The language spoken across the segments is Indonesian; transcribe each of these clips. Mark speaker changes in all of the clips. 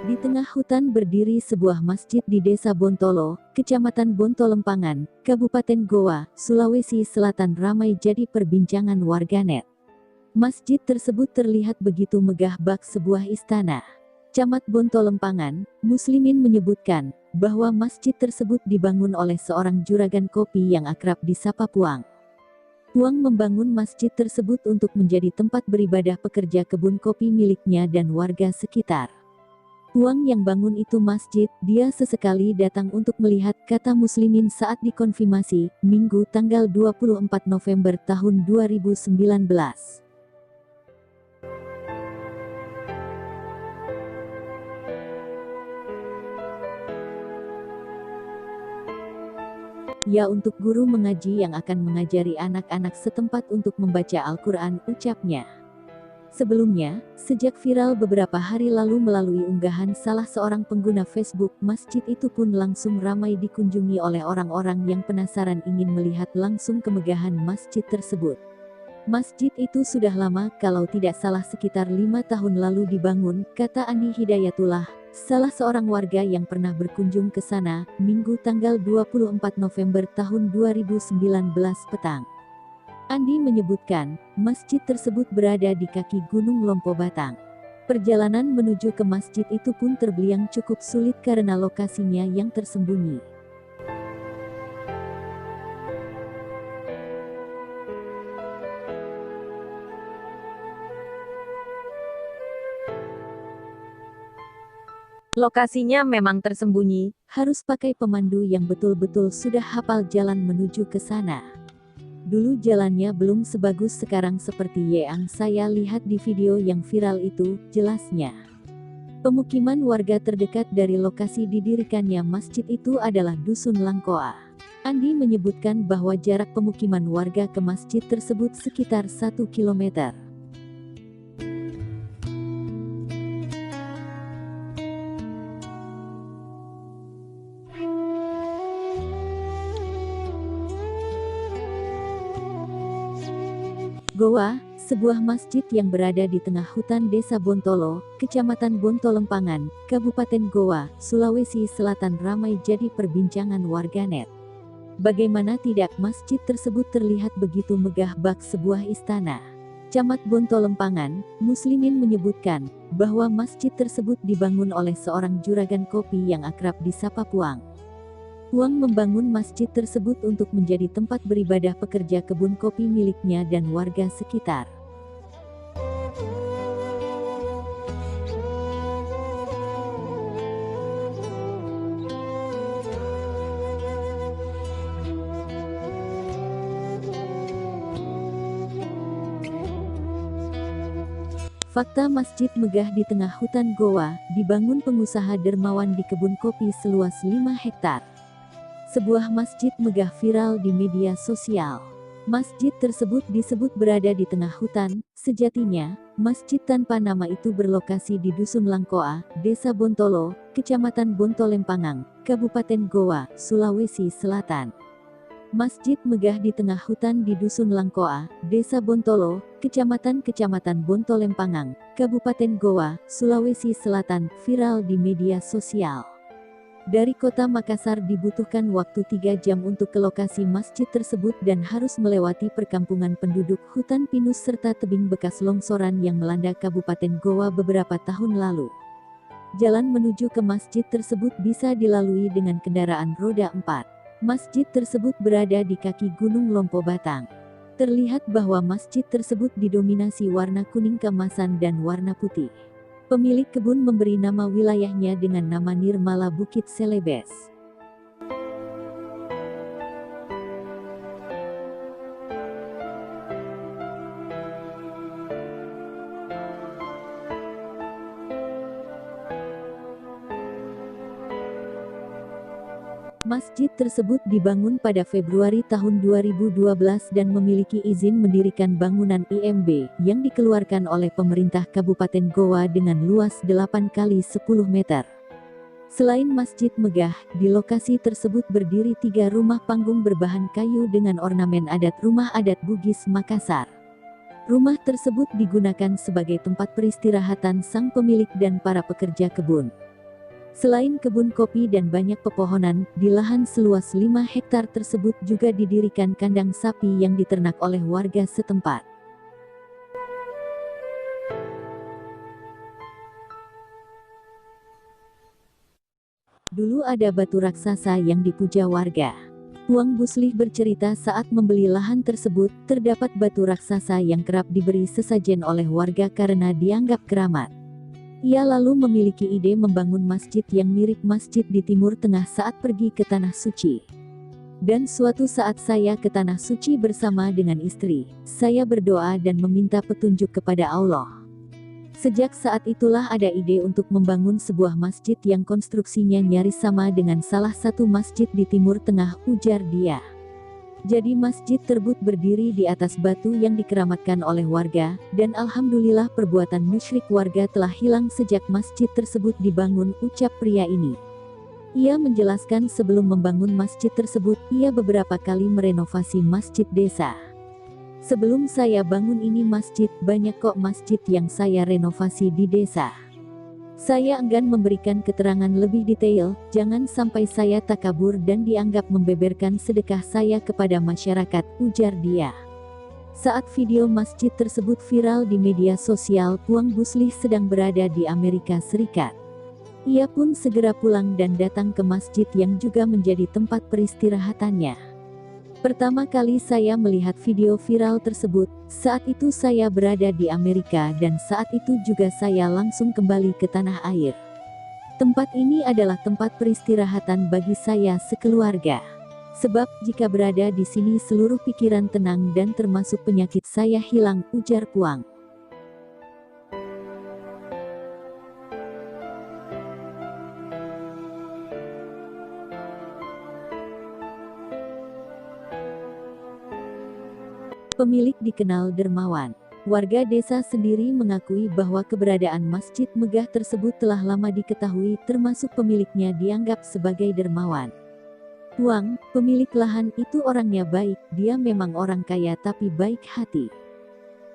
Speaker 1: Di tengah hutan berdiri sebuah masjid di Desa Bontolo, Kecamatan Bontolempangan, Kabupaten Goa, Sulawesi Selatan ramai jadi perbincangan warganet. Masjid tersebut terlihat begitu megah bak sebuah istana. Camat Bontolempangan, Muslimin menyebutkan bahwa masjid tersebut dibangun oleh seorang juragan kopi yang akrab disapa Puang. Puang membangun masjid tersebut untuk menjadi tempat beribadah pekerja kebun kopi miliknya dan warga sekitar. Puang yang bangun itu masjid, dia sesekali datang untuk melihat, kata Muslimin saat dikonfirmasi, Minggu tanggal 24 November tahun 2019. Ya, untuk guru mengaji yang akan mengajari anak-anak setempat untuk membaca Al-Quran, ucapnya. Sebelumnya, sejak viral beberapa hari lalu melalui unggahan salah seorang pengguna Facebook, masjid itu pun langsung ramai dikunjungi oleh orang-orang yang penasaran ingin melihat langsung kemegahan masjid tersebut. Masjid itu sudah lama, kalau tidak salah sekitar 5 tahun lalu dibangun, kata Andi Hidayatullah, salah seorang warga yang pernah berkunjung ke sana, Minggu tanggal 24 November tahun 2019 petang. Andi menyebutkan, masjid tersebut berada di kaki Gunung Lompo Batang. Perjalanan menuju ke masjid itu pun terbilang cukup sulit karena lokasinya yang tersembunyi. Lokasinya memang tersembunyi, harus pakai pemandu yang betul-betul sudah hafal jalan menuju ke sana. Dulu jalannya belum sebagus sekarang seperti yang saya lihat di video yang viral itu, jelasnya. Pemukiman warga terdekat dari lokasi didirikannya masjid itu adalah Dusun Langkoa. Andi menyebutkan bahwa jarak pemukiman warga ke masjid tersebut sekitar 1 km. Goa, sebuah masjid yang berada di tengah hutan Desa Bontolo, Kecamatan Bontolempangan, Kabupaten Goa, Sulawesi Selatan ramai jadi perbincangan warganet. Bagaimana tidak, masjid tersebut terlihat begitu megah bak sebuah istana. Camat Bontolempangan, Muslimin menyebutkan bahwa masjid tersebut dibangun oleh seorang juragan kopi yang akrab disapa Puang. Puang membangun masjid tersebut untuk menjadi tempat beribadah pekerja kebun kopi miliknya dan warga sekitar. Fakta masjid megah di tengah hutan Goa, dibangun pengusaha dermawan di kebun kopi seluas 5 hektar. Sebuah masjid megah viral di media sosial. Masjid tersebut disebut berada di tengah hutan, sejatinya, masjid tanpa nama itu berlokasi di Dusun Langkoa, Desa Bontolo, Kecamatan Bontolempangan, Kabupaten Goa, Sulawesi Selatan. Masjid megah di tengah hutan di Dusun Langkoa, Desa Bontolo, Kecamatan Bontolempangan, Kabupaten Goa, Sulawesi Selatan, viral di media sosial. Dari kota Makassar dibutuhkan waktu 3 jam untuk ke lokasi masjid tersebut dan harus melewati perkampungan penduduk, hutan pinus serta tebing bekas longsoran yang melanda Kabupaten Goa beberapa tahun lalu. Jalan menuju ke masjid tersebut bisa dilalui dengan kendaraan roda 4. Masjid tersebut berada di kaki Gunung Lompo Batang. Terlihat bahwa masjid tersebut didominasi warna kuning keemasan dan warna putih. Pemilik kebun memberi nama wilayahnya dengan nama Nirmala Bukit Selebes. Masjid tersebut dibangun pada Februari tahun 2012 dan memiliki izin mendirikan bangunan IMB yang dikeluarkan oleh pemerintah Kabupaten Goa dengan luas 8 kali 10 meter. Selain masjid megah, di lokasi tersebut berdiri 3 rumah panggung berbahan kayu dengan ornamen adat rumah adat Bugis Makassar. Rumah tersebut digunakan sebagai tempat peristirahatan sang pemilik dan para pekerja kebun. Selain kebun kopi dan banyak pepohonan, di lahan seluas 5 hektar tersebut juga didirikan kandang sapi yang diternak oleh warga setempat. Dulu ada batu raksasa yang dipuja warga. Puang Buslih bercerita saat membeli lahan tersebut, terdapat batu raksasa yang kerap diberi sesajen oleh warga karena dianggap keramat. Ia lalu memiliki ide membangun masjid yang mirip masjid di Timur Tengah saat pergi ke Tanah Suci. Dan suatu saat saya ke Tanah Suci bersama dengan istri, saya berdoa dan meminta petunjuk kepada Allah. Sejak saat itulah ada ide untuk membangun sebuah masjid yang konstruksinya nyaris sama dengan salah satu masjid di Timur Tengah, ujar dia. Jadi masjid tersebut berdiri di atas batu yang dikeramatkan oleh warga, dan alhamdulillah perbuatan musyrik warga telah hilang sejak masjid tersebut dibangun, ucap pria ini. Ia menjelaskan sebelum membangun masjid tersebut, ia beberapa kali merenovasi masjid desa. Sebelum saya bangun ini masjid, banyak kok masjid yang saya renovasi di desa. Saya enggan memberikan keterangan lebih detail, jangan sampai saya takabur dan dianggap membeberkan sedekah saya kepada masyarakat, ujar dia. Saat video masjid tersebut viral di media sosial, Puang Buslih sedang berada di Amerika Serikat. Ia pun segera pulang dan datang ke masjid yang juga menjadi tempat peristirahatannya. Pertama kali saya melihat video viral tersebut, saat itu saya berada di Amerika dan saat itu juga saya langsung kembali ke tanah air. Tempat ini adalah tempat peristirahatan bagi saya sekeluarga. Sebab jika berada di sini seluruh pikiran tenang dan termasuk penyakit saya hilang, ujar Puang. Pemilik dikenal dermawan. Warga desa sendiri mengakui bahwa keberadaan masjid megah tersebut telah lama diketahui, termasuk pemiliknya dianggap sebagai dermawan. Puang, pemilik lahan itu orangnya baik, dia memang orang kaya tapi baik hati.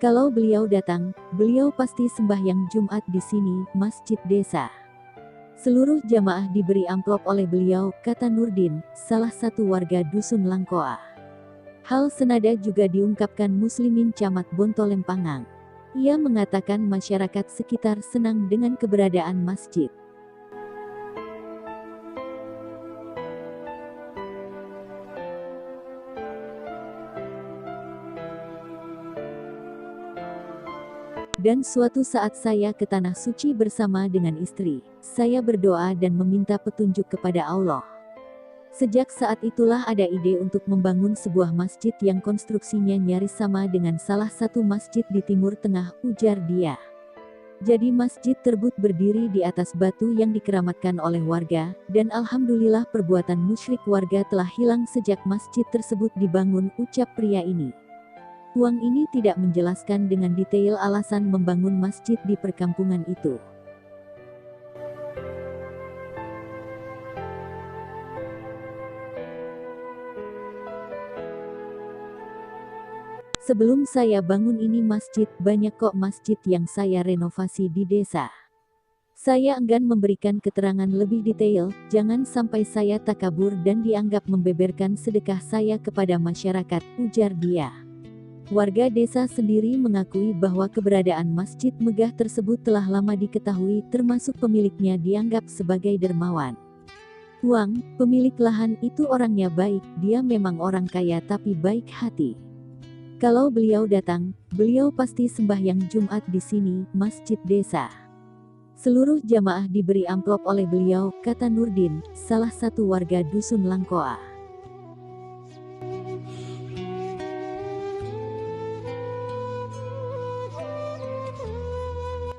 Speaker 1: Kalau beliau datang, beliau pasti sembahyang Jumat di sini, masjid desa. Seluruh jamaah diberi amplop oleh beliau, kata Nurdin, salah satu warga dusun Langkoa. Hal senada juga diungkapkan Muslimin Camat Bontolempangang. Ia mengatakan masyarakat sekitar senang dengan keberadaan masjid. Dan suatu saat saya ke Tanah Suci bersama dengan istri, saya berdoa dan meminta petunjuk kepada Allah. Sejak saat itulah ada ide untuk membangun sebuah masjid yang konstruksinya nyaris sama dengan salah satu masjid di Timur Tengah, ujar dia. Jadi masjid tersebut berdiri di atas batu yang dikeramatkan oleh warga, dan alhamdulillah perbuatan musyrik warga telah hilang sejak masjid tersebut dibangun, ucap pria ini. Puang ini tidak menjelaskan dengan detail alasan membangun masjid di perkampungan itu. Sebelum saya bangun ini masjid, banyak kok masjid yang saya renovasi di desa. Saya enggan memberikan keterangan lebih detail, jangan sampai saya takabur dan dianggap membeberkan sedekah saya kepada masyarakat, ujar dia. Warga desa sendiri mengakui bahwa keberadaan masjid megah tersebut telah lama diketahui, termasuk pemiliknya dianggap sebagai dermawan. Puang, pemilik lahan itu orangnya baik, dia memang orang kaya tapi baik hati. Kalau beliau datang, beliau pasti sembahyang Jumat di sini, masjid desa. Seluruh jamaah diberi amplop oleh beliau, kata Nurdin, salah satu warga dusun Langkoa.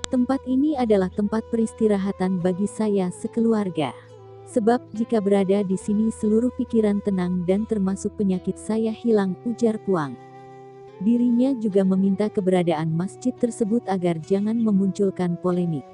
Speaker 1: Tempat ini adalah tempat peristirahatan bagi saya sekeluarga. Sebab jika berada di sini seluruh pikiran tenang dan termasuk penyakit saya hilang, ujar Puang. Dirinya juga meminta keberadaan masjid tersebut agar jangan memunculkan polemik.